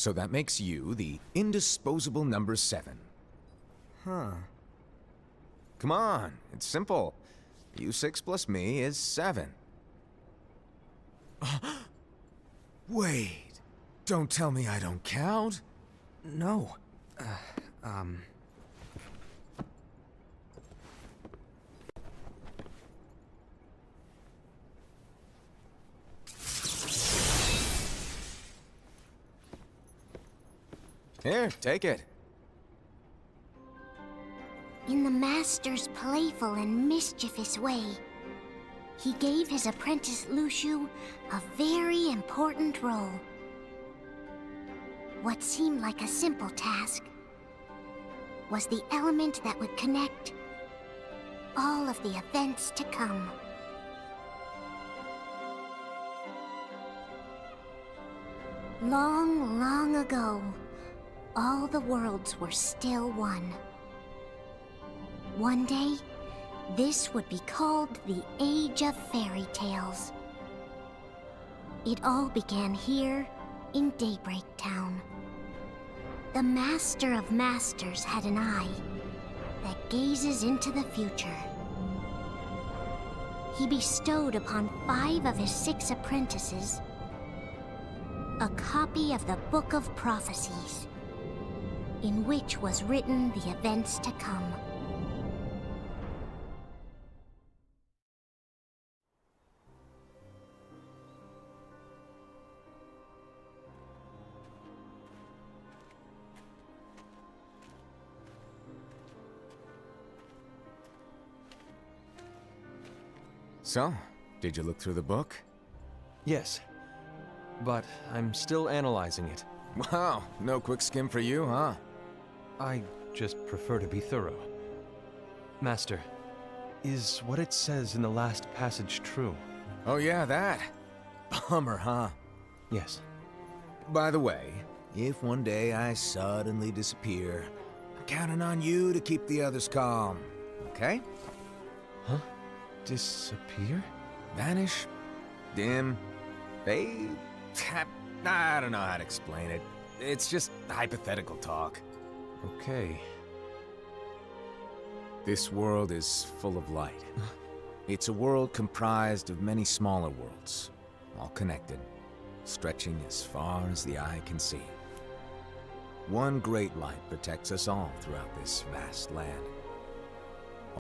So that makes you the indisposable number 7. Huh. Come on, it's simple. U6 plus me is 7. Wait, don't tell me I don't count? No. Here, take it. In the Master's playful and mischievous way, he gave his apprentice Luciu a very important role. What seemed like a simple task was the element that would connect all of the events to come. Long, long ago, all the worlds were still one. One day, this would be called the Age of Fairy Tales. It all began here in Daybreak Town. The Master of Masters had an eye that gazes into the future. He bestowed upon 5 of his 6 apprentices a copy of the Book of Prophecies, in which was written the events to come. So, did you look through the book? Yes. But I'm still analyzing it. Wow, no quick skim for you, huh? I just prefer to be thorough. Master, is what it says in the last passage true? Oh yeah, that. Bummer, huh? Yes. By the way, if one day I suddenly disappear, I'm counting on you to keep the others calm, okay? Huh? Disappear? Vanish? Dim? Fade? I don't know how to explain it. It's just hypothetical talk. Okay. This world is full of light. It's a world comprised of many smaller worlds, all connected, stretching as far as the eye can see. One great light protects us all throughout this vast land.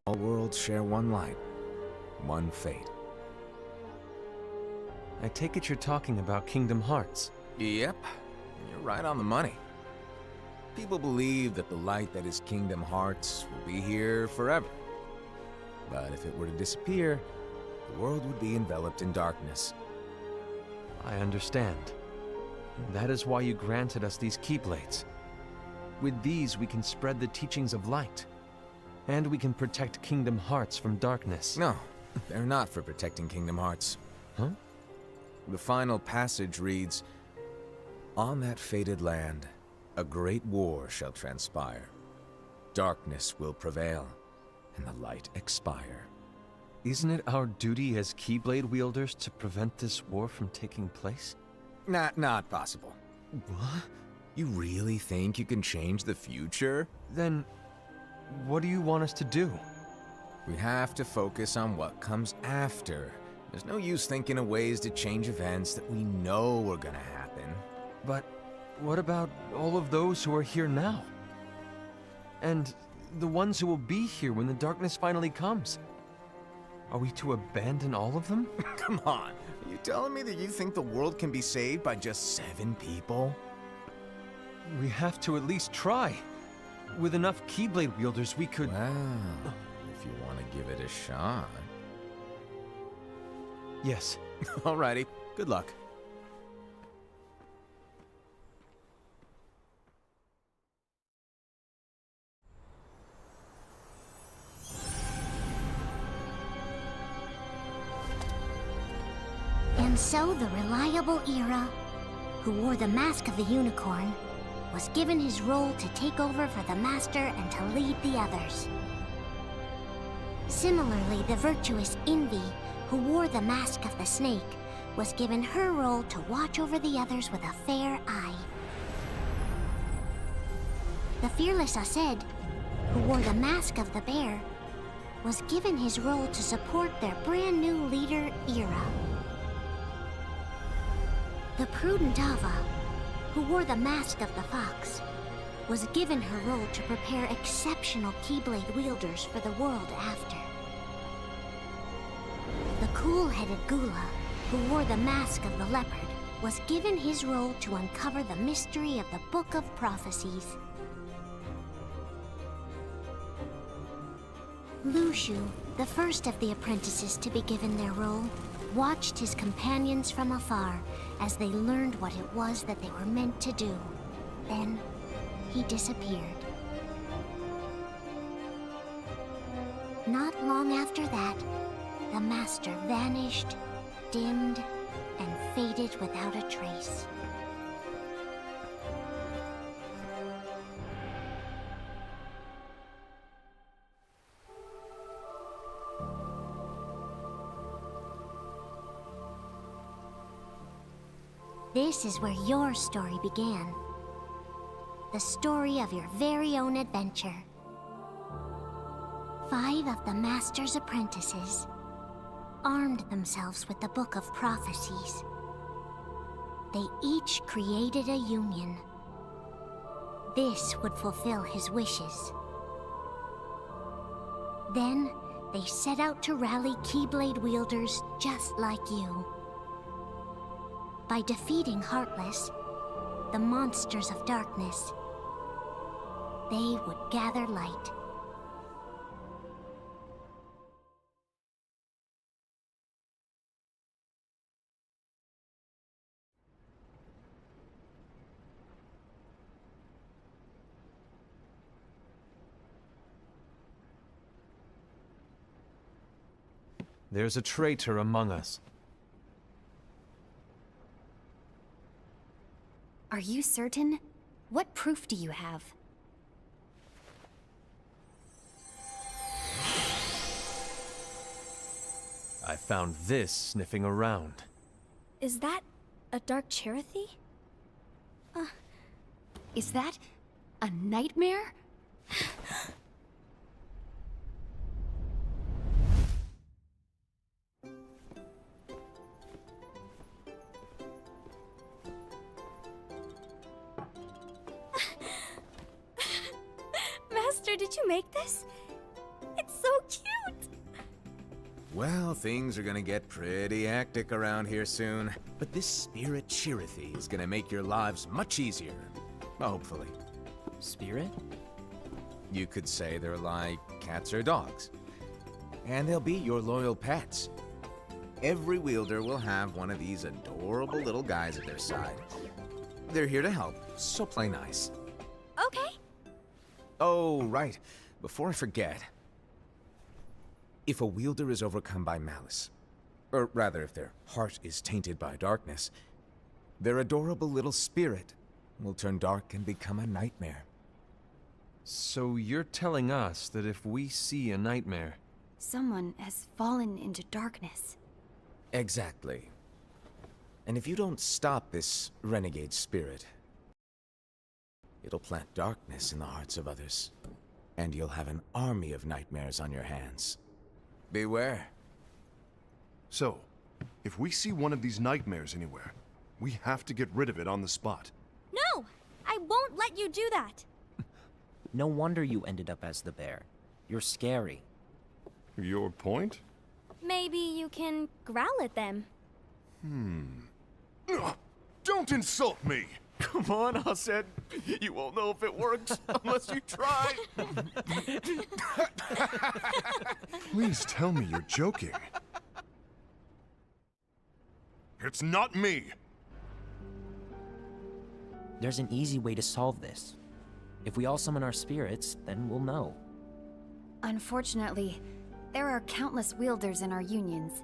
All worlds share one light, one fate. I take it you're talking about Kingdom Hearts. Yep, you're right on the money. People believe that the light that is Kingdom Hearts will be here forever. But if it were to disappear, the world would be enveloped in darkness. I understand. That is why you granted us these Keyblades. With these, we can spread the teachings of light. And we can protect Kingdom Hearts from darkness. No, they're not for protecting Kingdom Hearts. Huh? The final passage reads, "On that fated land, a great war shall transpire. Darkness will prevail, and the light expire." Isn't it our duty as Keyblade wielders to prevent this war from taking place? Not possible. What? You really think you can change the future? Then, what do you want us to do? We have to focus on what comes after. There's no use thinking of ways to change events that we know are gonna happen. But what about all of those who are here now? And the ones who will be here when the darkness finally comes? Are we to abandon all of them? Come on, are you telling me that you think the world can be saved by just 7 people? We have to at least try. With enough Keyblade wielders, we could... Well, if you want to give it a shot. Yes. Alrighty, good luck. And so the reliable Era, who wore the mask of the unicorn, was given his role to take over for the Master and to lead the others. Similarly, the virtuous Envy, who wore the mask of the snake, was given her role to watch over the others with a fair eye. The fearless Aesed, who wore the mask of the bear, was given his role to support their brand new leader, Ira. The prudent Ava, who wore the mask of the fox, was given her role to prepare exceptional Keyblade wielders for the world after. The cool-headed Gula, who wore the mask of the leopard, was given his role to uncover the mystery of the Book of Prophecies. Lushu, the first of the apprentices to be given their role, watched his companions from afar as they learned what it was that they were meant to do. Then, he disappeared. Not long after that, the Master vanished, dimmed, and faded without a trace. This is where your story began. The story of your very own adventure. 5 of the Master's apprentices armed themselves with the Book of Prophecies. They each created a union. This would fulfill his wishes. Then, they set out to rally Keyblade wielders just like you. By defeating Heartless, the monsters of darkness, they would gather light. There's a traitor among us. Are you certain? What proof do you have? I found this sniffing around. Is that a dark Cherothy? Is that a nightmare? Master, did you make this? It's so cute! Well, things are gonna get pretty hectic around here soon. But this spirit Cherothy is gonna make your lives much easier. Hopefully. Spirit? You could say they're like cats or dogs. And they'll be your loyal pets. Every wielder will have one of these adorable little guys at their side. They're here to help, so play nice. Okay. Oh, right. Before I forget. If a wielder is overcome by malice, or rather if their heart is tainted by darkness, their adorable little spirit will turn dark and become a nightmare. So you're telling us that if we see a nightmare... Someone has fallen into darkness. Exactly. And if you don't stop this renegade spirit, it'll plant darkness in the hearts of others. And you'll have an army of nightmares on your hands. Beware. So, if we see one of these nightmares anywhere, we have to get rid of it on the spot. No! I won't let you do that! No wonder you ended up as the bear. You're scary. Your point? Maybe you can growl at them. Ugh, don't insult me! Come on, Aesed. You won't know if it works unless you try. Please tell me you're joking. It's not me! There's an easy way to solve this. If we all summon our spirits, then we'll know. Unfortunately, there are countless wielders in our unions.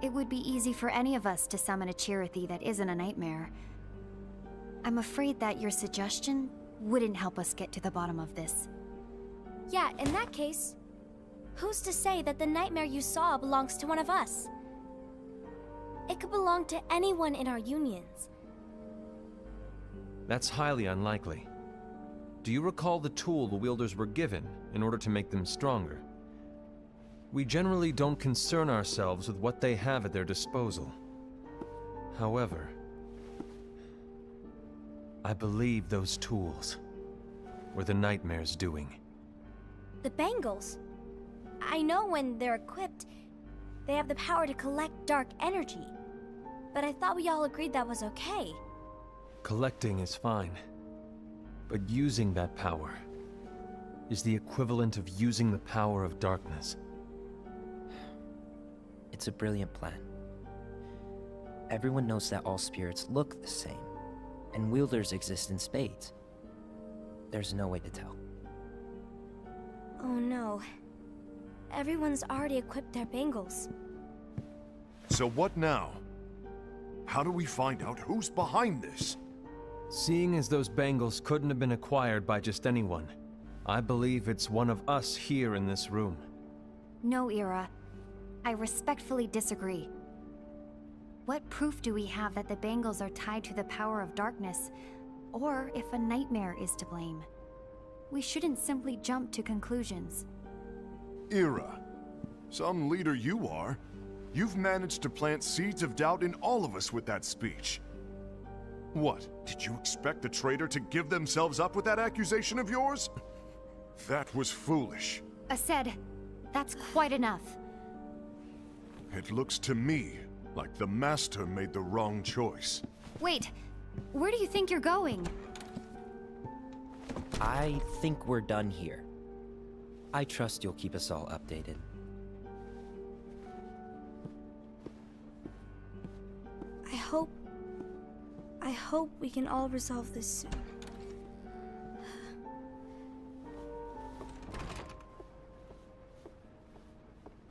It would be easy for any of us to summon a Cherothy that isn't a nightmare. I'm afraid that your suggestion wouldn't help us get to the bottom of this. Yeah, in that case, who's to say that the nightmare you saw belongs to one of us? It could belong to anyone in our unions. That's highly unlikely. Do you recall the tool the wielders were given in order to make them stronger? We generally don't concern ourselves with what they have at their disposal. However, I believe those tools were the Nightmare's doing. The bangles. I know when they're equipped, they have the power to collect dark energy. But I thought we all agreed that was okay. Collecting is fine, but using that power is the equivalent of using the power of darkness. It's a brilliant plan. Everyone knows that all spirits look the same, and wielders exist in spades. There's no way to tell. Oh no. Everyone's already equipped their bangles. So what now? How do we find out who's behind this? Seeing as those bangles couldn't have been acquired by just anyone, I believe it's one of us here in this room. No, Ira. I respectfully disagree. What proof do we have that the bangles are tied to the power of darkness, or if a nightmare is to blame? We shouldn't simply jump to conclusions. Ira, some leader you are. You've managed to plant seeds of doubt in all of us with that speech. What, did you expect the traitor to give themselves up with that accusation of yours? That was foolish. Aced, that's quite enough. It looks to me like the Master made the wrong choice. Wait, where do you think you're going? I think we're done here. I trust you'll keep us all updated. I hope we can all resolve this soon.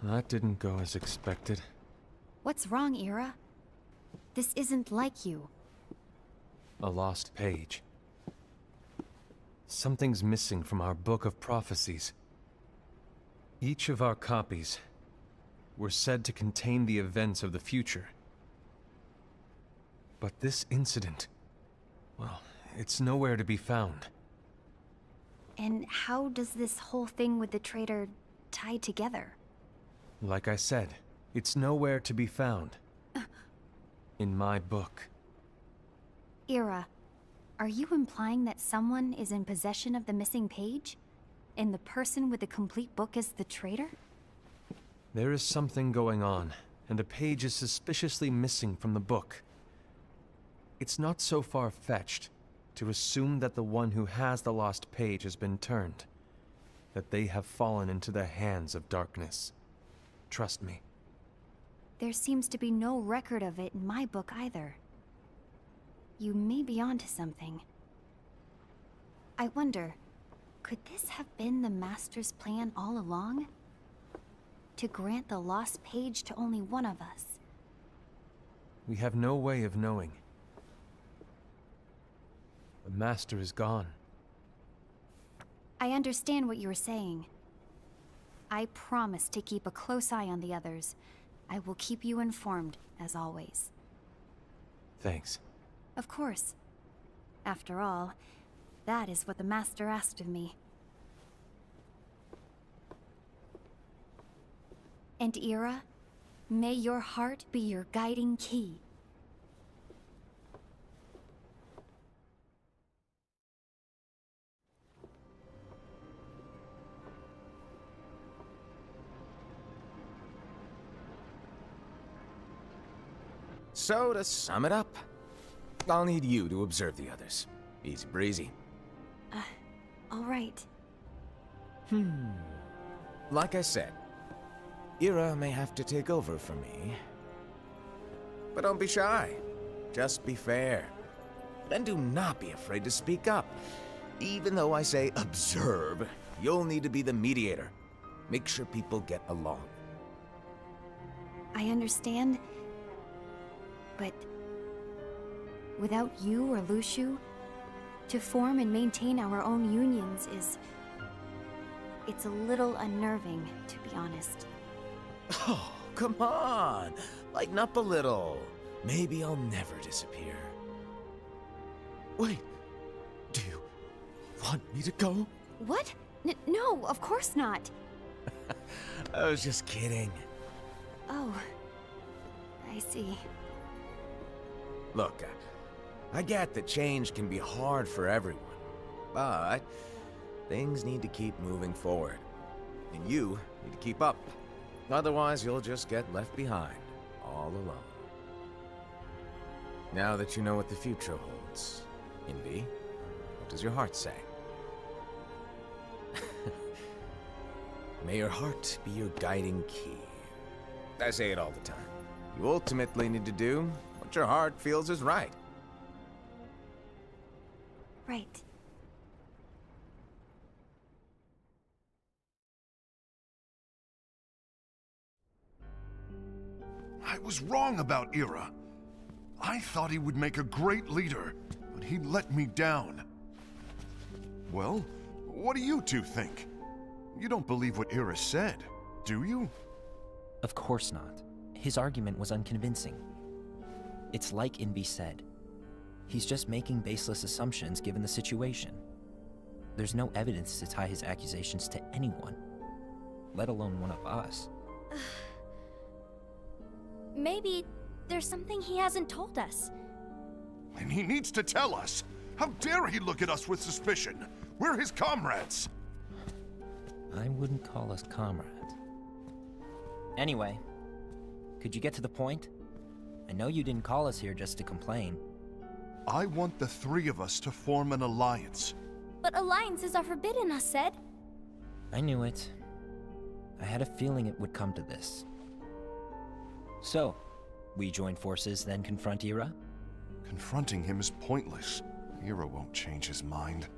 That didn't go as expected. What's wrong, Ira? This isn't like you. A lost page. Something's missing from our book of prophecies. Each of our copies were said to contain the events of the future. But this incident, well, it's nowhere to be found. And how does this whole thing with the traitor tie together? Like I said, it's nowhere to be found. In my book. Ira, are you implying that someone is in possession of the missing page? And the person with the complete book is the traitor? There is something going on, and a page is suspiciously missing from the book. It's not so far-fetched to assume that the one who has the lost page has been turned, that they have fallen into the hands of darkness. Trust me. There seems to be no record of it in my book either. You may be onto something. I wonder, could this have been the Master's plan all along? To grant the lost page to only one of us? We have no way of knowing. The Master is gone. I understand what you're saying. I promise to keep a close eye on the others. I will keep you informed, as always. Thanks. Of course. After all, that is what the Master asked of me. And Ira, may your heart be your guiding key. So, to sum it up, I'll need you to observe the others. Easy breezy. All right. Like I said, Ira may have to take over for me. But don't be shy. Just be fair. And do not be afraid to speak up. Even though I say observe, you'll need to be the mediator. Make sure people get along. I understand. But without you or Luciu, to form and maintain our own unions is... it's a little unnerving, to be honest. Oh, come on. Lighten up a little. Maybe I'll never disappear. Wait. Do you want me to go? What? No, of course not. I was just kidding. Oh, I see. Look, I get that change can be hard for everyone, but things need to keep moving forward. And you need to keep up. Otherwise, you'll just get left behind, all alone. Now that you know what the future holds, Envy, what does your heart say? May your heart be your guiding key. I say it all the time. You ultimately need to do what your heart feels is right. Right. I was wrong about Ira. I thought he would make a great leader, but he let me down. Well, what do you two think? You don't believe what Ira said, do you? Of course not. His argument was unconvincing. It's like Envy said. He's just making baseless assumptions given the situation. There's no evidence to tie his accusations to anyone, let alone one of us. Maybe there's something he hasn't told us. And he needs to tell us. How dare he look at us with suspicion? We're his comrades. I wouldn't call us comrades. Anyway, could you get to the point? I know you didn't call us here just to complain. I want the three of us to form an alliance. But alliances are forbidden, us said. I knew it. I had a feeling it would come to this. So, we join forces, then confront Ira? Confronting him is pointless. Ira won't change his mind.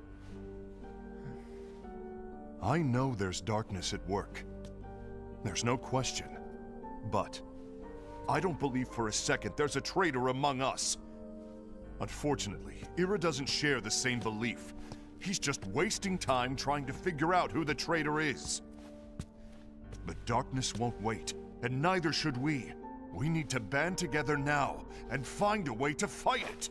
I know there's darkness at work. There's no question. But I don't believe for a second there's a traitor among us. Unfortunately, Ira doesn't share the same belief. He's just wasting time trying to figure out who the traitor is. The darkness won't wait, and neither should we. We need to band together now and find a way to fight it.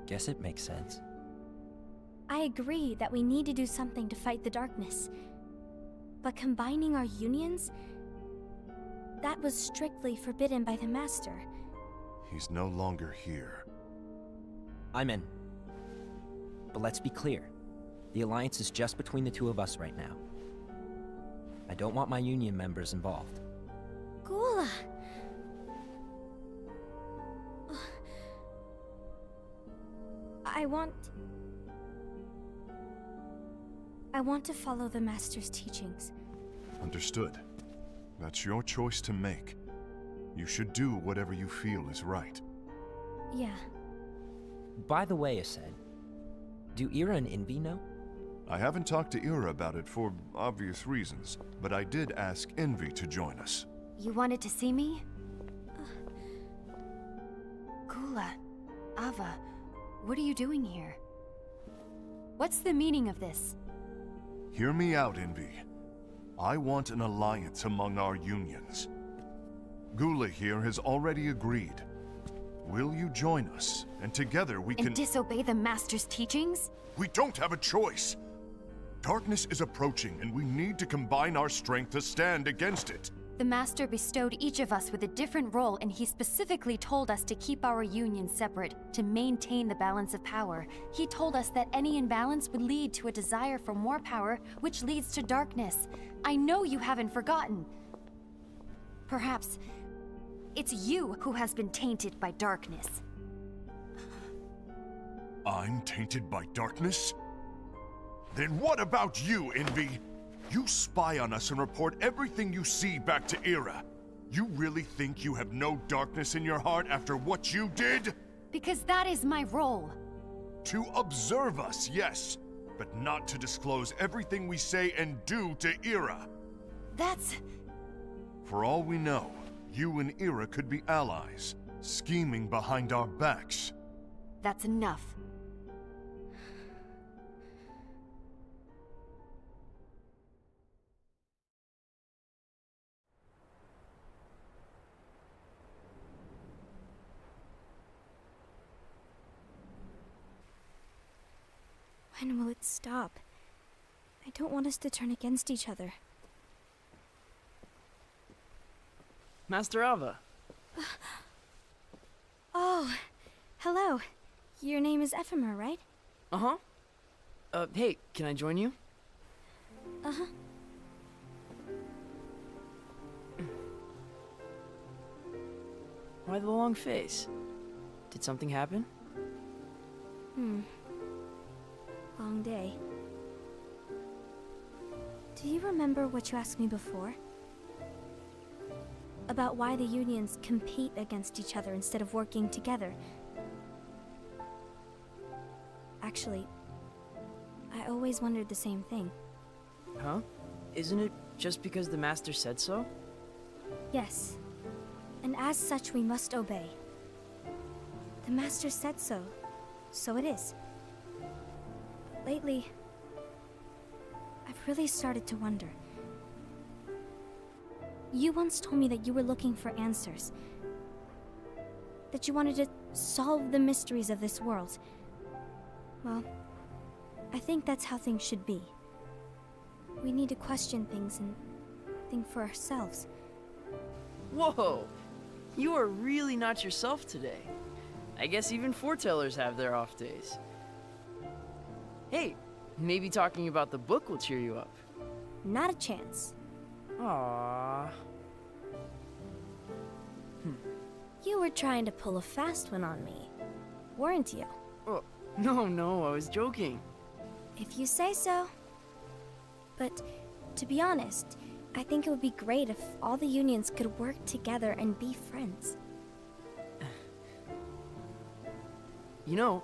Guess it makes sense. I agree that we need to do something to fight the darkness. But combining our unions? That was strictly forbidden by the Master. He's no longer here. I'm in. But let's be clear. The alliance is just between the two of us right now. I don't want my union members involved. Gula! I want to follow the Master's teachings. Understood. That's your choice to make. You should do whatever you feel is right. Yeah. By the way, Ased, do Ira and Envy know? I haven't talked to Ira about it for obvious reasons, but I did ask Envy to join us. You wanted to see me? Gula, Ava, what are you doing here? What's the meaning of this? Hear me out, Envy. I want an alliance among our unions. Gula here has already agreed. Will you join us? And together we can— And disobey the Master's teachings? We don't have a choice! Darkness is approaching, and we need to combine our strength to stand against it. The Master bestowed each of us with a different role, and he specifically told us to keep our union separate, to maintain the balance of power. He told us that any imbalance would lead to a desire for more power, which leads to darkness. I know you haven't forgotten. Perhaps it's you who has been tainted by darkness. I'm tainted by darkness? Then what about you, Envy? You spy on us and report everything you see back to Ira. You really think you have no darkness in your heart after what you did? Because that is my role. To observe us, yes, but not to disclose everything we say and do to Ira. That's... For all we know, you and Ira could be allies, scheming behind our backs. that's enough. When will it stop? I don't want us to turn against each other. Master Alva. Oh, hello. Your name is Ephemer, right? Uh-huh. Hey, can I join you? Uh-huh. Why the long face? Did something happen? Long day. Do you remember what you asked me before? About why the unions compete against each other instead of working together. Actually, I always wondered the same thing. Huh? Isn't it just because the Master said so? Yes. And as such, we must obey. The Master said so, so it is. Lately, I've really started to wonder. You once told me that you were looking for answers. That you wanted to solve the mysteries of this world. Well, I think that's how things should be. We need to question things and think for ourselves. Whoa! You are really not yourself today. I guess even foretellers have their off days. Hey, maybe talking about the book will cheer you up. Not a chance. Aww. You were trying to pull a fast one on me, weren't you? Oh, no, I was joking. If you say so. But, to be honest, I think it would be great if all the unions could work together and be friends. You know,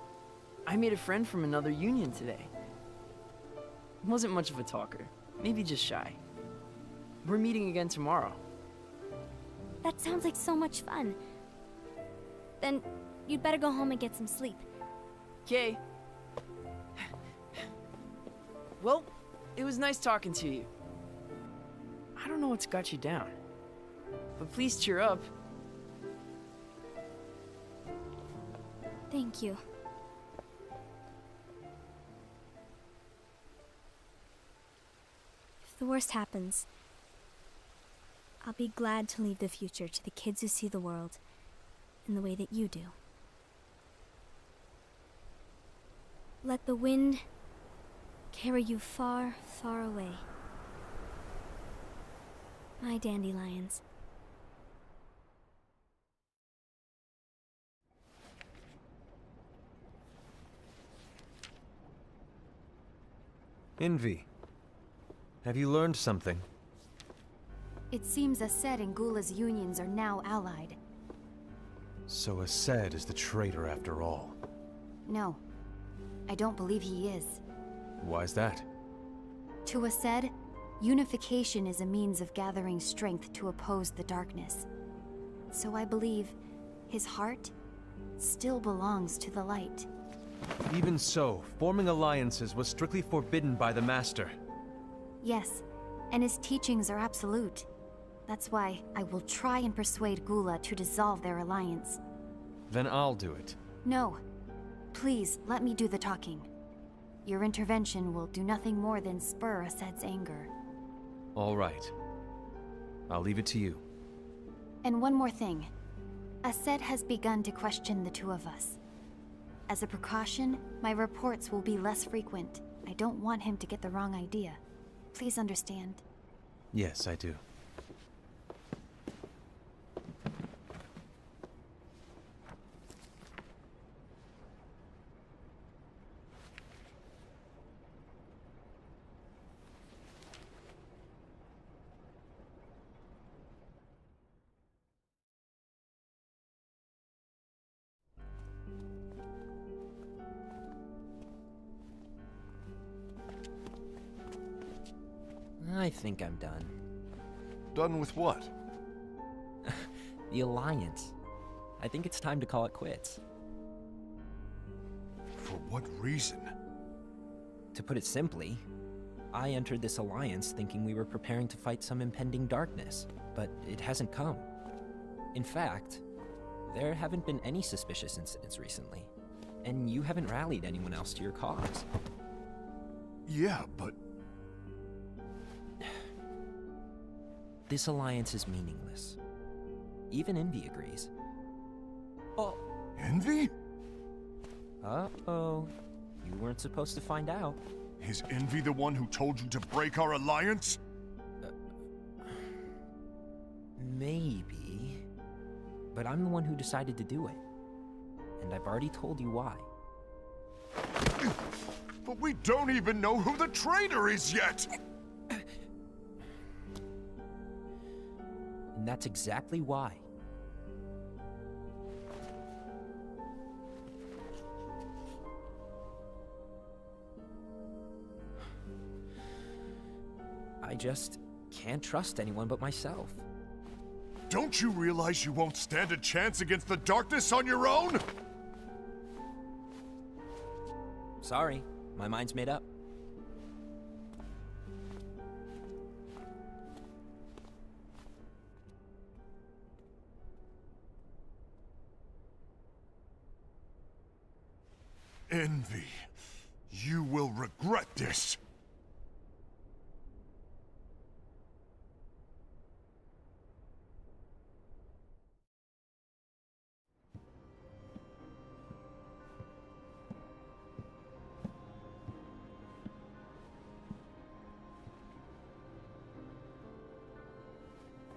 I made a friend from another union today. Wasn't much of a talker, maybe just shy. We're meeting again tomorrow. That sounds like so much fun. Then, you'd better go home and get some sleep. Okay. Well, it was nice talking to you. I don't know what's got you down, but please cheer up. Thank you. If the worst happens, I'll be glad to leave the future to the kids who see the world in the way that you do. Let the wind carry you far, far away. My dandelions. Envy. Have you learned something? It seems Ased and Gula's unions are now allied. So Ased is the traitor after all. No, I don't believe he is. Why's that? To Ased, unification is a means of gathering strength to oppose the darkness. So I believe his heart still belongs to the light. Even so, forming alliances was strictly forbidden by the Master. Yes, and his teachings are absolute. That's why I will try and persuade Gula to dissolve their alliance. Then I'll do it. No. Please, let me do the talking. Your intervention will do nothing more than spur Ased's anger. All right. I'll leave it to you. And one more thing. Ased has begun to question the two of us. As a precaution, my reports will be less frequent. I don't want him to get the wrong idea. Please understand. Yes, I do. I think I'm done. Done with what? The Alliance. I think it's time to call it quits. For what reason? To put it simply, I entered this alliance thinking we were preparing to fight some impending darkness, but it hasn't come. In fact, there haven't been any suspicious incidents recently, and you haven't rallied anyone else to your cause. Yeah, but This alliance is meaningless. Even Envy agrees. Oh. Envy? Uh-oh. You weren't supposed to find out. Is Envy the one who told you to break our alliance? Maybe. But I'm the one who decided to do it. And I've already told you why. But we don't even know who the traitor is yet! And that's exactly why. I just can't trust anyone but myself. Don't you realize you won't stand a chance against the darkness on your own? Sorry, my mind's made up. Envy, you will regret this.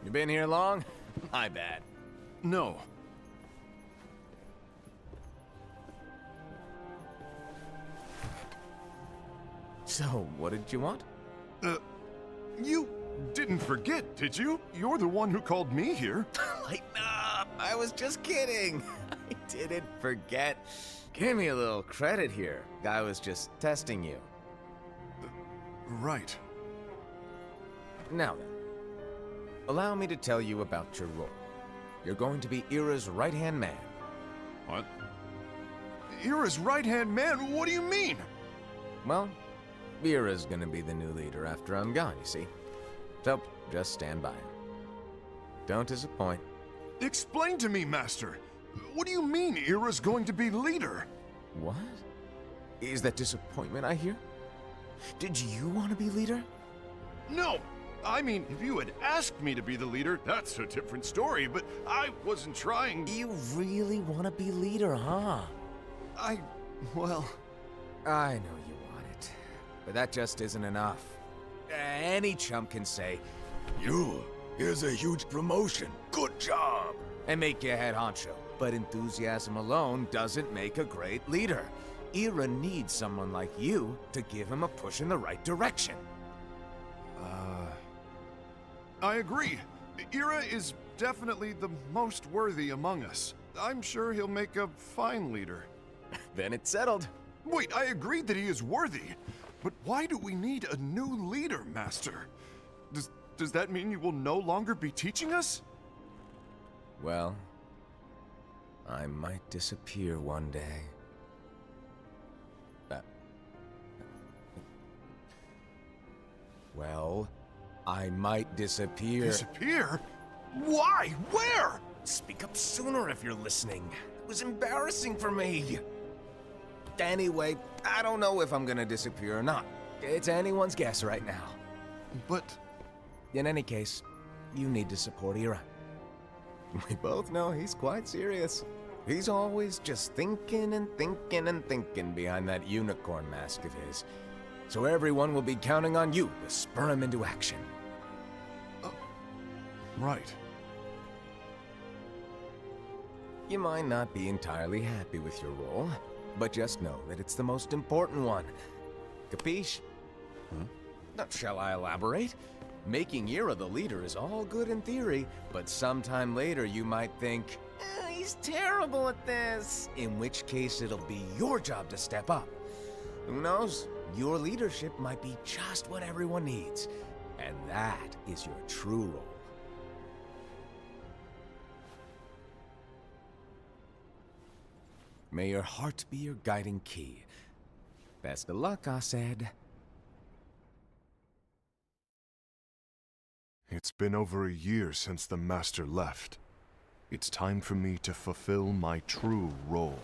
You been here long? My bad. No. So, what did you want? You didn't forget, did you? You're the one who called me here. Lighten up! I was just kidding. I didn't forget. Give me a little credit here. I was just testing you. Right. Now then, allow me to tell you about your role. You're going to be Ira's right-hand man. What? Ira's right-hand man? What do you mean? Well, Ira's gonna be the new leader after I'm gone, you see. So, just stand by him. Don't disappoint. Explain to me, Master. What do you mean Ira's going to be leader? What? Is that disappointment I hear? Did you want to be leader? No! I mean, if you had asked me to be the leader, that's a different story, but I wasn't trying. You really want to be leader, huh? Well... I know you want it, but that just isn't enough. Any chump can say, here's a huge promotion, good job, and make you head honcho. But enthusiasm alone doesn't make a great leader. Ira needs someone like you to give him a push in the right direction. I agree. Ira is definitely the most worthy among us. I'm sure he'll make a fine leader. Then it's settled. Wait, I agreed that he is worthy. But why do we need a new leader, Master? Does that mean you will no longer be teaching us? Well, I might disappear one day. Well, I might disappear. Disappear? Why? Where? Speak up sooner if you're listening. It was embarrassing for me. Anyway, I don't know if I'm gonna disappear or not. It's anyone's guess right now. But... In any case, you need to support Ira. We both know he's quite serious. He's always just thinking and thinking and thinking behind that unicorn mask of his. So everyone will be counting on you to spur him into action. Right. You might not be entirely happy with your role, but just know that it's the most important one. Capiche? Shall I elaborate? Making Ira the leader is all good in theory, but sometime later you might think, he's terrible at this. In which case it'll be your job to step up. Who knows? Your leadership might be just what everyone needs. And that is your true role. May your heart be your guiding key. Best of luck, Asaid. It's been over a year since the Master left. It's time for me to fulfill my true role.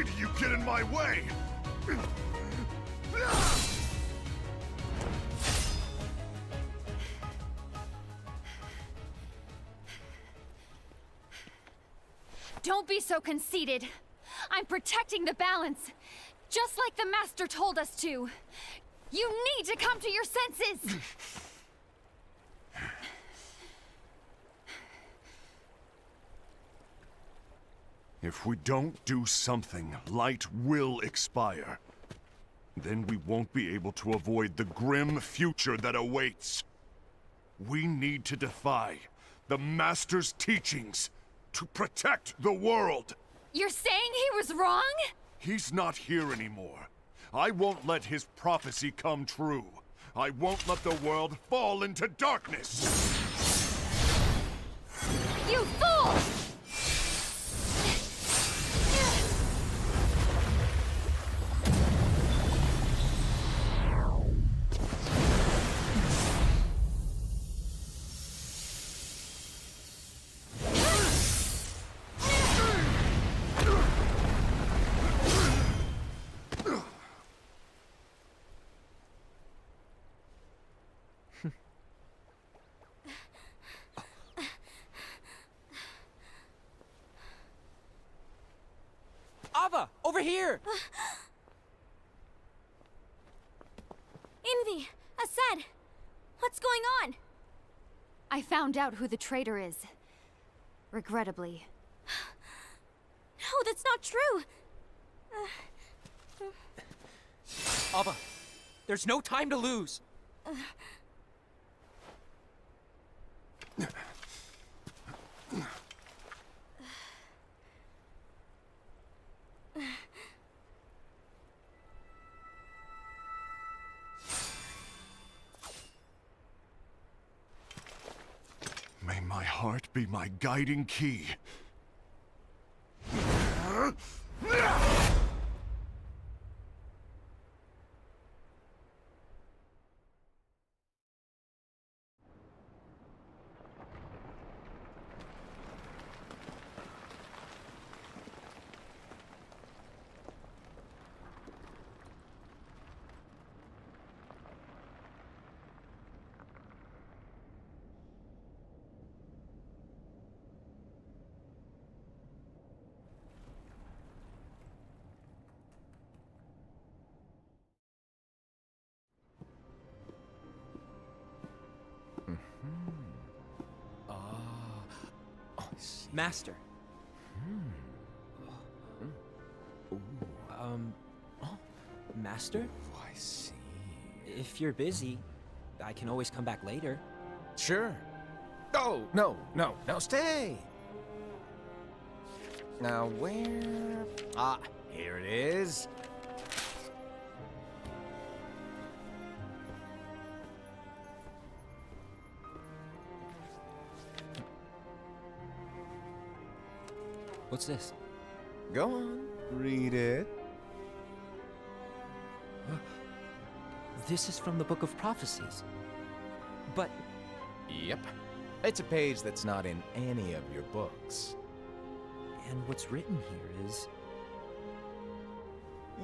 Why do you get in my way? Don't be so conceited. I'm protecting the balance, just like the Master told us to. You need to come to your senses! If we don't do something, light will expire. Then we won't be able to avoid the grim future that awaits. We need to defy the Master's teachings to protect the world. You're saying he was wrong? He's not here anymore. I won't let his prophecy come true. I won't let the world fall into darkness. You fool! Ava, over here! Envy! Ased! What's going on? I found out who the traitor is. Regrettably. No, that's not true! Ava, there's no time to lose. May my heart be my guiding key. Master. Master? Oh, I see. If you're busy, I can always come back later. Sure. Oh, no, stay! Now, where... Ah, here it is. What's this? Go on, read it. This is from the Book of Prophecies. But Yep. It's a page that's not in any of your books. and what's written here is...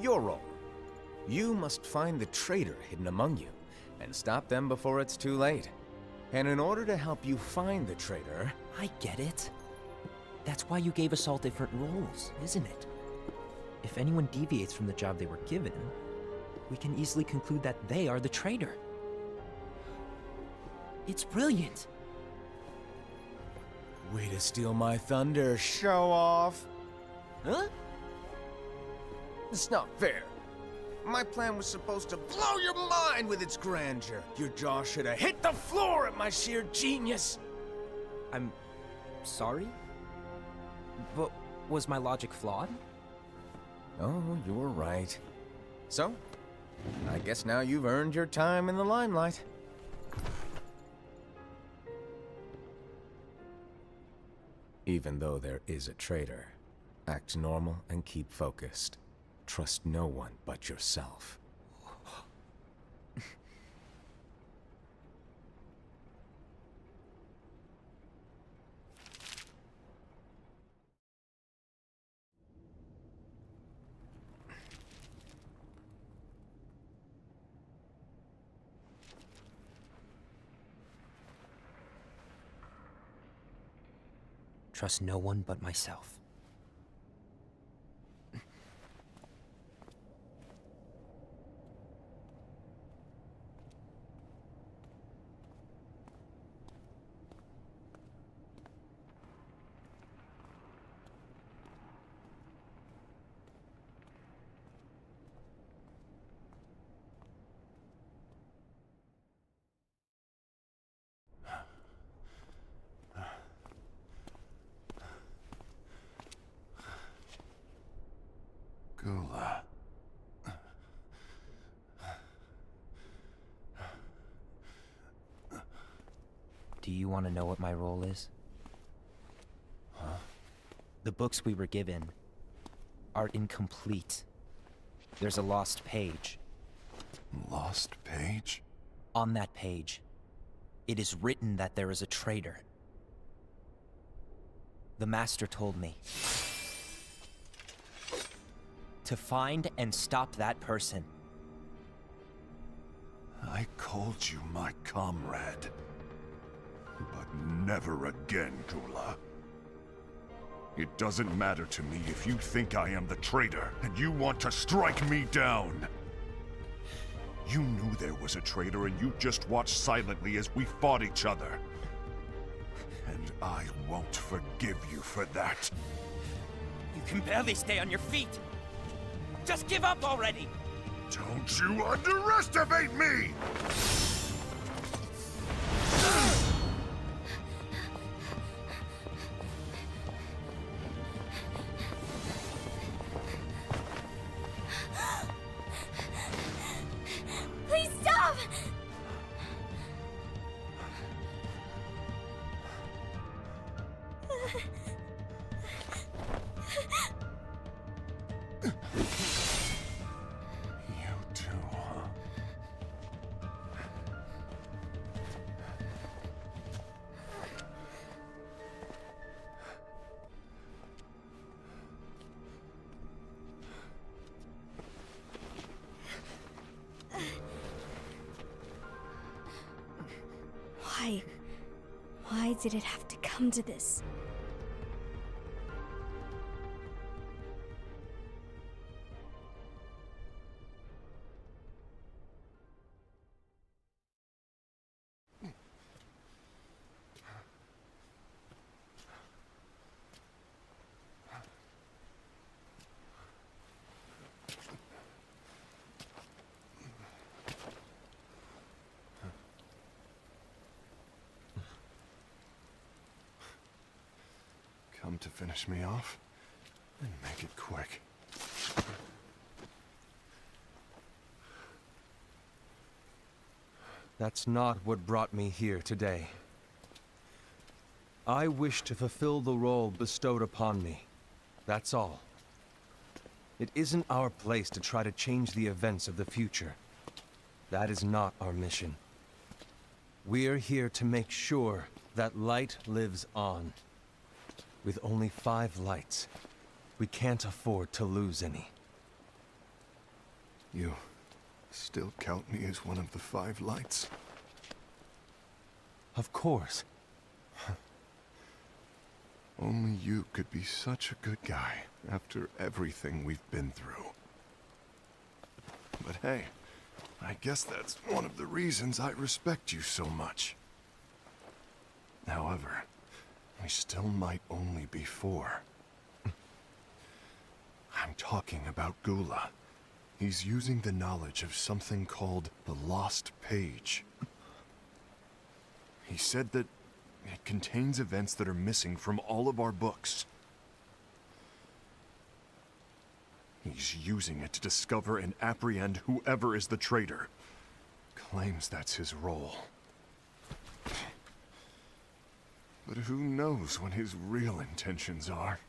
Your role. You must find the traitor hidden among you, and stop them before it's too late. And in order to help you find the traitor... I get it. That's why you gave us all different roles, isn't it? If anyone deviates from the job they were given, we can easily conclude that they are the traitor. It's brilliant. Way to steal my thunder, show off. Huh? It's not fair. My plan was supposed to blow your mind with its grandeur. Your jaw should have hit the floor at my sheer genius. I'm sorry? But was my logic flawed? Oh, you were right. So, I guess now you've earned your time in the limelight. Even though there is a traitor, act normal and keep focused. Trust no one but yourself. trust no one but myself. Gula. Do you want to know what my role is? Huh? The books we were given are incomplete. There's a lost page. Lost page? On that page, it is written that there is a traitor. The Master told me to find and stop that person. I called you my comrade. But never again, Gula. It doesn't matter to me if you think I am the traitor, and you want to strike me down. You knew there was a traitor, and you just watched silently as we fought each other. And I won't forgive you for that. You can barely stay on your feet. Just give up already! Don't you underestimate me! Please stop! You too, huh? Why? Why did it have to come to this? Come to finish me off? And make it quick. That's not what brought me here today. I wish to fulfill the role bestowed upon me. That's all. It isn't our place to try to change the events of the future. That is not our mission. We're here to make sure that light lives on. With only 5 lights, we can't afford to lose any. You still count me as one of the 5 lights? Of course. Only you could be such a good guy after everything we've been through. But hey, I guess that's one of the reasons I respect you so much. However, we still might only be 4. I'm talking about Gula. He's using the knowledge of something called the Lost Page. He said that it contains events that are missing from all of our books. He's using it to discover and apprehend whoever is the traitor. Claims that's his role. But who knows what his real intentions are?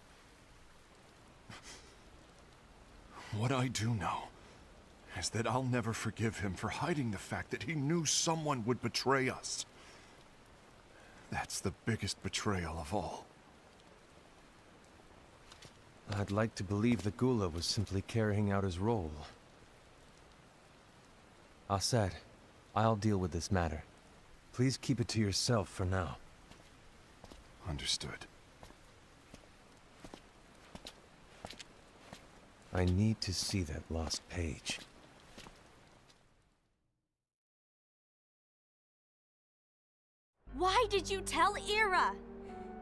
What I do know is that I'll never forgive him for hiding the fact that he knew someone would betray us. That's the biggest betrayal of all. I'd like to believe that Gula was simply carrying out his role. Aset, I'll deal with this matter. Please keep it to yourself for now. Understood. I need to see that lost page. Why did you tell Ira?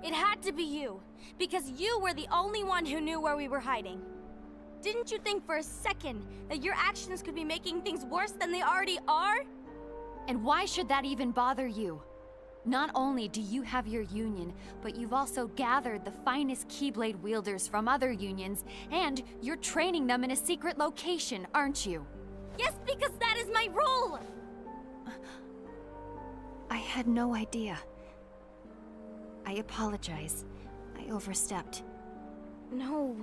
It had to be you, because you were the only one who knew where we were hiding. Didn't you think for a second that your actions could be making things worse than they already are? And why should that even bother you? Not only do you have your union, but you've also gathered the finest Keyblade wielders from other unions, and you're training them in a secret location, aren't you? Yes, because that is my role! I had no idea. I apologize. I overstepped. No.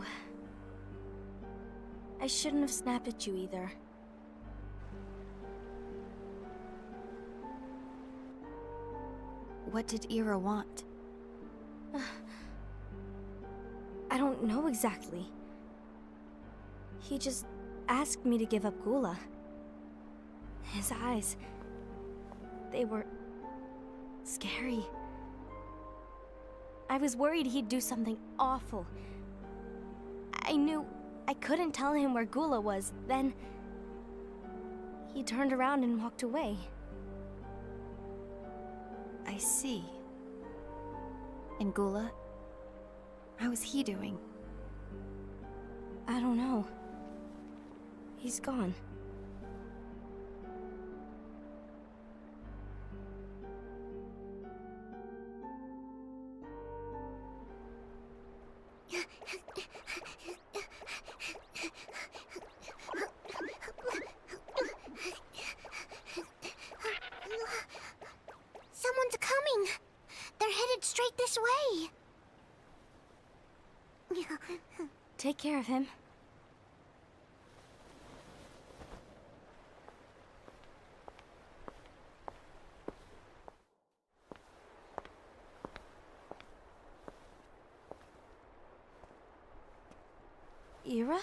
I shouldn't have snapped at you either. What did Ira want? I don't know exactly. He just asked me to give up Gula. His eyes... they were... scary. I was worried he'd do something awful. I knew I couldn't tell him where Gula was. Then... he turned around and walked away. I see. And Gula? How is he doing? I don't know. He's gone. Someone's coming. They're headed straight this way. Take care of him. Ira?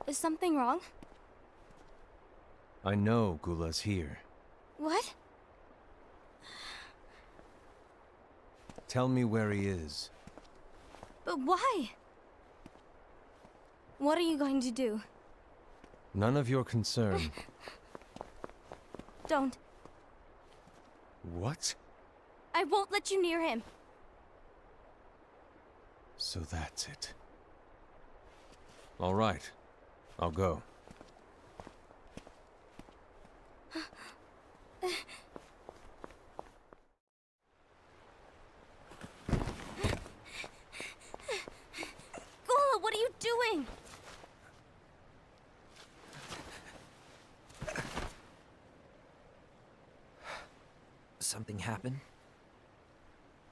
Is something wrong? I know Gula's here. What? Tell me where he is. But why? What are you going to do? None of your concern. Don't. What? I won't let you near him. So that's it. All right. I'll go. Gula, what are you doing? Something happened?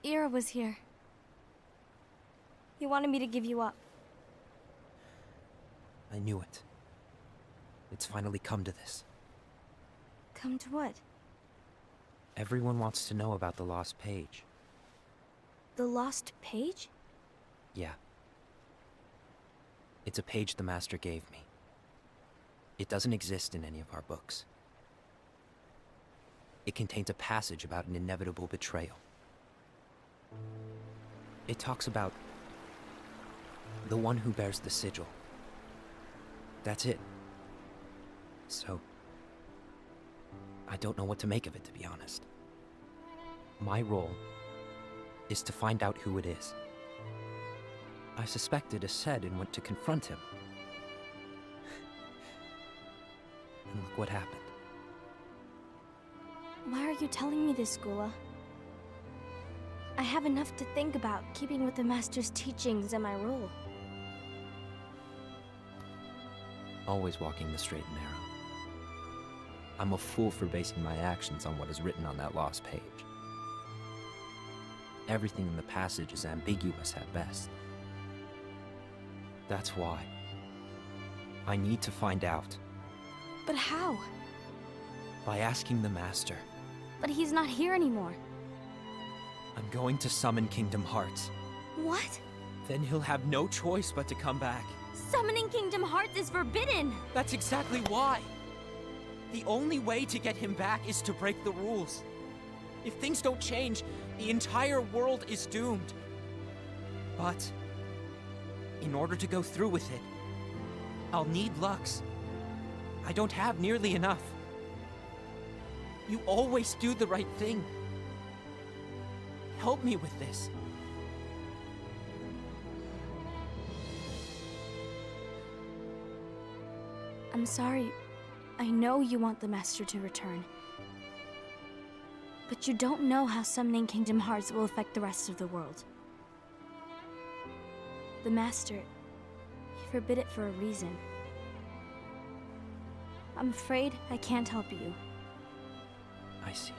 Ira was here. He wanted me to give you up. I knew it. It's finally come to this. Come to what? Everyone wants to know about the lost page. The lost page? Yeah. It's a page the Master gave me. It doesn't exist in any of our books. It contains a passage about an inevitable betrayal. It talks about the one who bears the sigil. That's it. So, I don't know what to make of it, to be honest. My role is to find out who it is. I suspected Ased and went to confront him. And look what happened. Why are you telling me this, Gula? I have enough to think about, keeping with the Master's teachings and my role. Always walking the straight and narrow. I'm a fool for basing my actions on what is written on that lost page. Everything in the passage is ambiguous at best. That's why. I need to find out. But how? By asking the Master. But he's not here anymore. I'm going to summon Kingdom Hearts. What? Then he'll have no choice but to come back. Summoning Kingdom Hearts is forbidden! That's exactly why! The only way to get him back is to break the rules. If things don't change, the entire world is doomed. But in order to go through with it, I'll need Lux. I don't have nearly enough. You always do the right thing. Help me with this. I'm sorry. I know you want the Master to return. But you don't know how summoning Kingdom Hearts will affect the rest of the world. The Master, he forbid it for a reason. I'm afraid I can't help you. I see.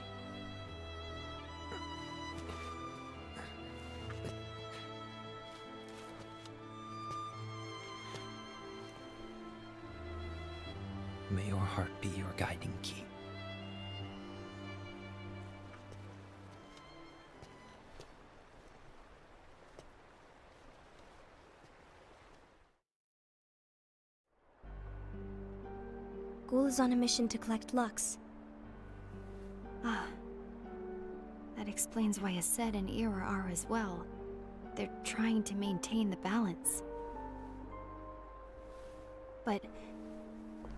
May your heart be your guiding key. Ghoul is on a mission to collect Lux. Ah. That explains why Aced and Ira are as well. They're trying to maintain the balance. But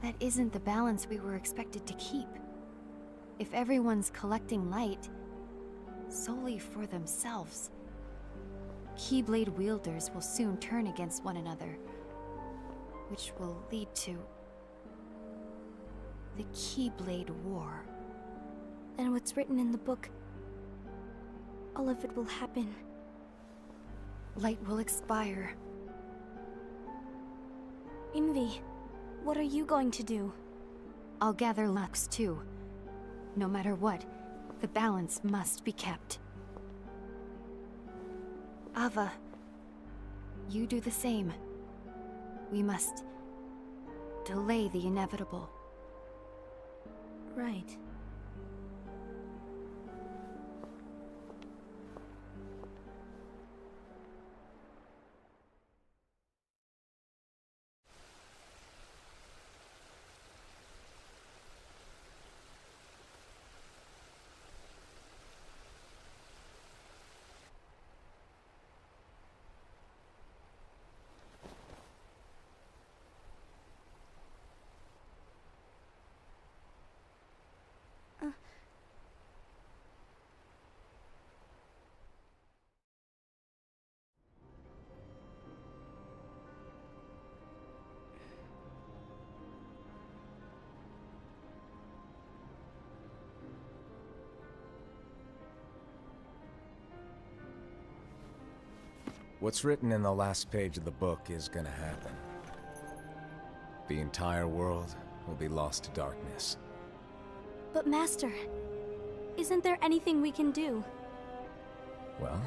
that isn't the balance we were expected to keep. If everyone's collecting light solely for themselves, Keyblade wielders will soon turn against one another, which will lead to the Keyblade War. And what's written in the book, all of it will happen. Light will expire. Envy, what are you going to do? I'll gather Lux too. No matter what, the balance must be kept. Ava, you do the same. We must delay the inevitable. Right. What's written in the last page of the book is gonna happen. The entire world will be lost to darkness. But Master, isn't there anything we can do? Well,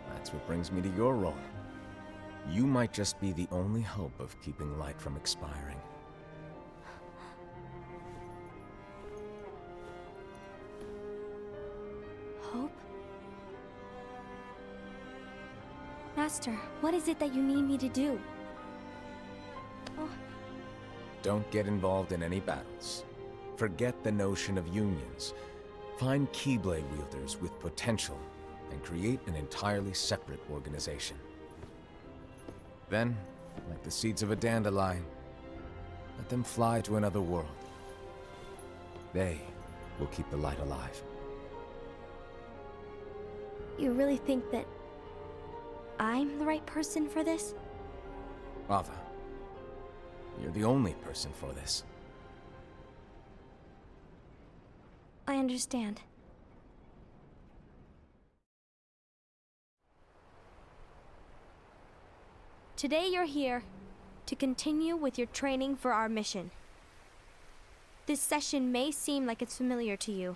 that's what brings me to your role. You might just be the only hope of keeping light from expiring. Hope? Master, what is it that you need me to do? Oh, Don't get involved in any battles. Forget the notion of unions. Find Keyblade wielders with potential and create an entirely separate organization. Then, like the seeds of a dandelion, let them fly to another world. They will keep the light alive. you really think that I'm the right person for this? Ava, you're the only person for this. I understand. Today you're here to continue with your training for our mission. This session may seem like it's familiar to you,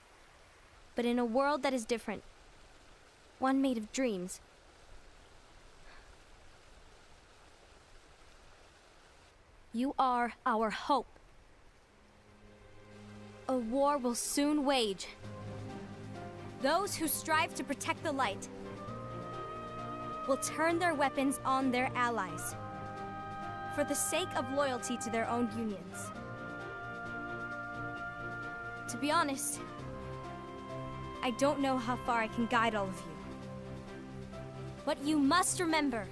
but in a world that is different, one made of dreams, you are our hope. A war will soon wage. Those who strive to protect the light will turn their weapons on their allies for the sake of loyalty to their own unions. To be honest, I don't know how far I can guide all of you. What you must remember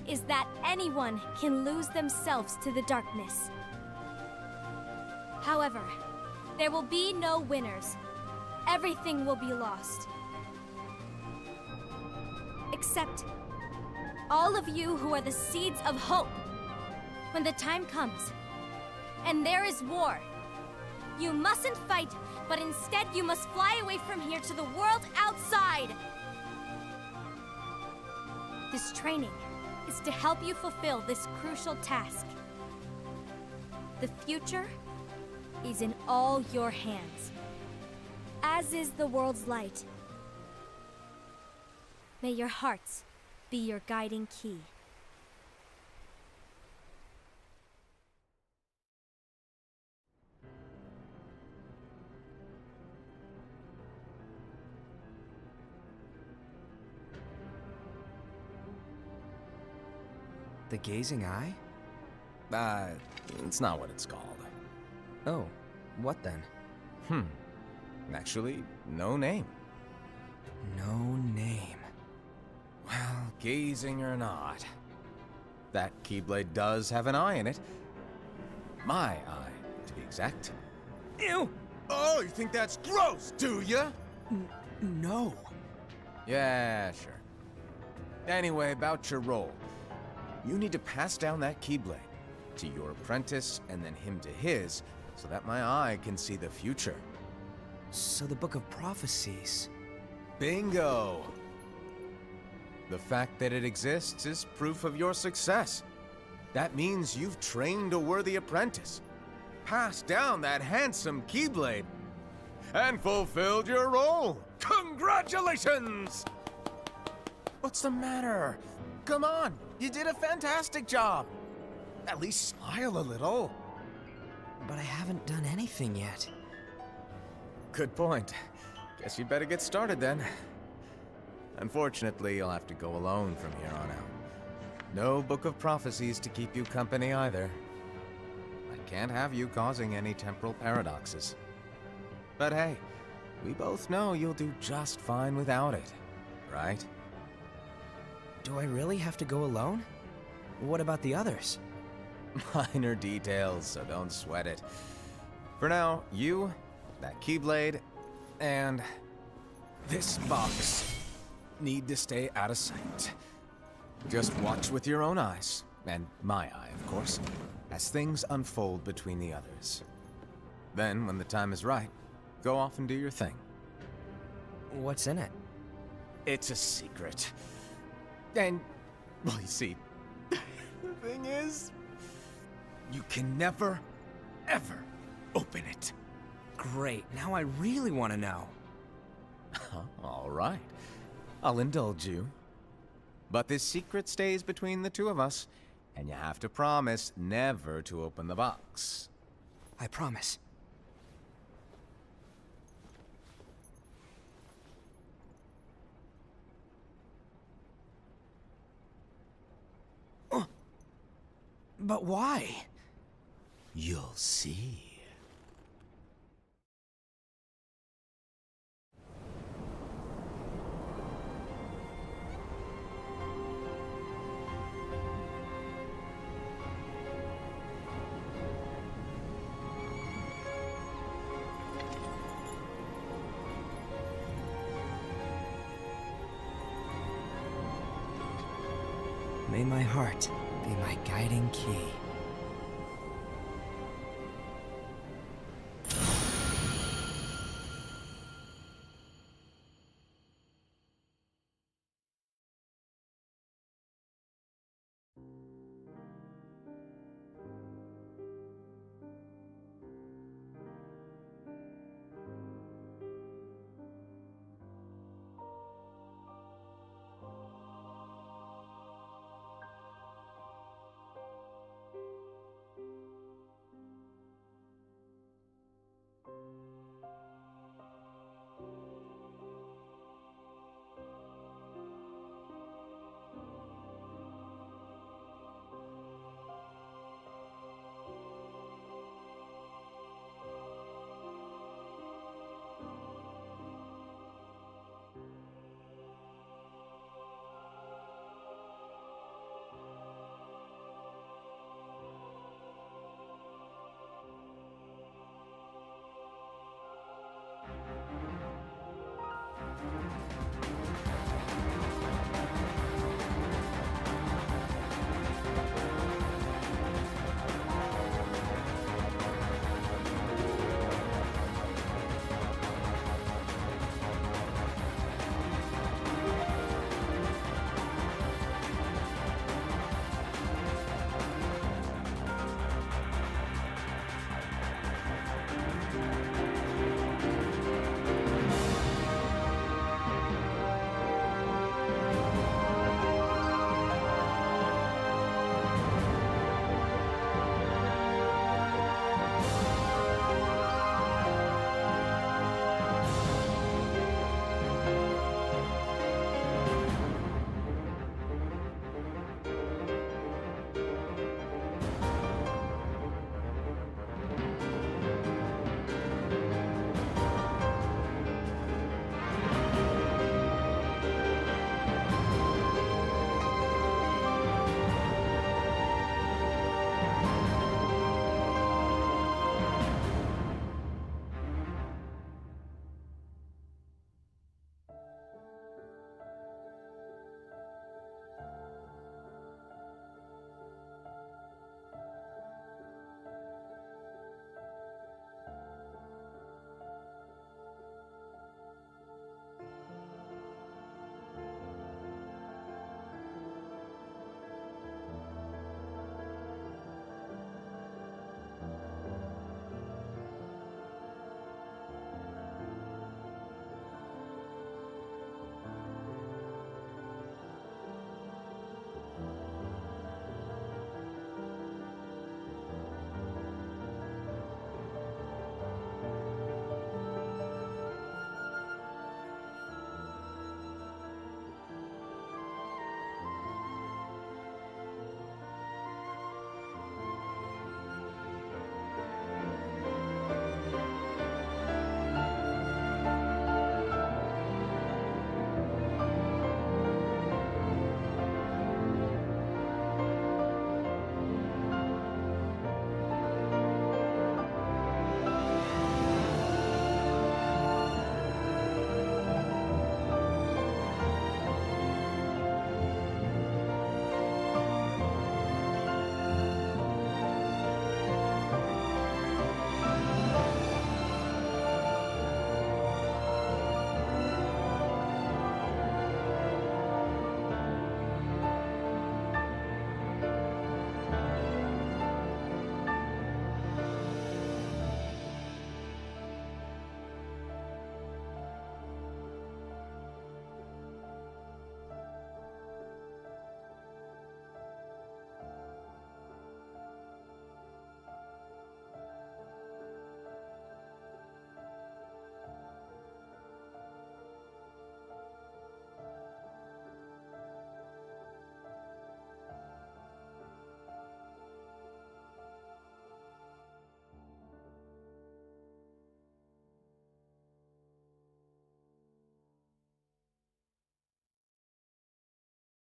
is that anyone can lose themselves to the darkness. However, there will be no winners. Everything will be lost. Except all of you who are the seeds of hope. When the time comes, and there is war, you mustn't fight, but instead you must fly away from here to the world outside. This training is to help you fulfill this crucial task. The future is in all your hands, as is the world's light. May your hearts be your guiding key. The gazing eye? It's not what it's called. Oh, what then? Actually, no name. No name. Well, gazing or not, that Keyblade does have an eye in it. My eye, to be exact. Ew! Oh, you think that's gross, do ya? No. Yeah, sure. Anyway, about your role. You need to pass down that Keyblade to your apprentice and then him to his, so that my eye can see the future. So the Book of Prophecies. Bingo! The fact that it exists is proof of your success. That means you've trained a worthy apprentice, passed down that handsome Keyblade, and fulfilled your role. Congratulations! What's the matter? Come on, you did a fantastic job. At least smile a little. But I haven't done anything yet. Good point. Guess you'd better get started then. Unfortunately, you'll have to go alone from here on out. No Book of Prophecies to keep you company either. I can't have you causing any temporal paradoxes. But hey, we both know you'll do just fine without it, right? Do I really have to go alone? What about the others? Minor details, so don't sweat it. For now, you, that Keyblade, and this box need to stay out of sight. Just watch with your own eyes, and my eye, of course, as things unfold between the others. Then, when the time is right, go off and do your thing. What's in it? It's a secret. And, well, you see, the thing is, you can never, ever open it. Great, now I really want to know. All right. I'll indulge you. But this secret stays between the two of us, and you have to promise never to open the box. I promise. But why? You'll see. May my heart be my guiding key.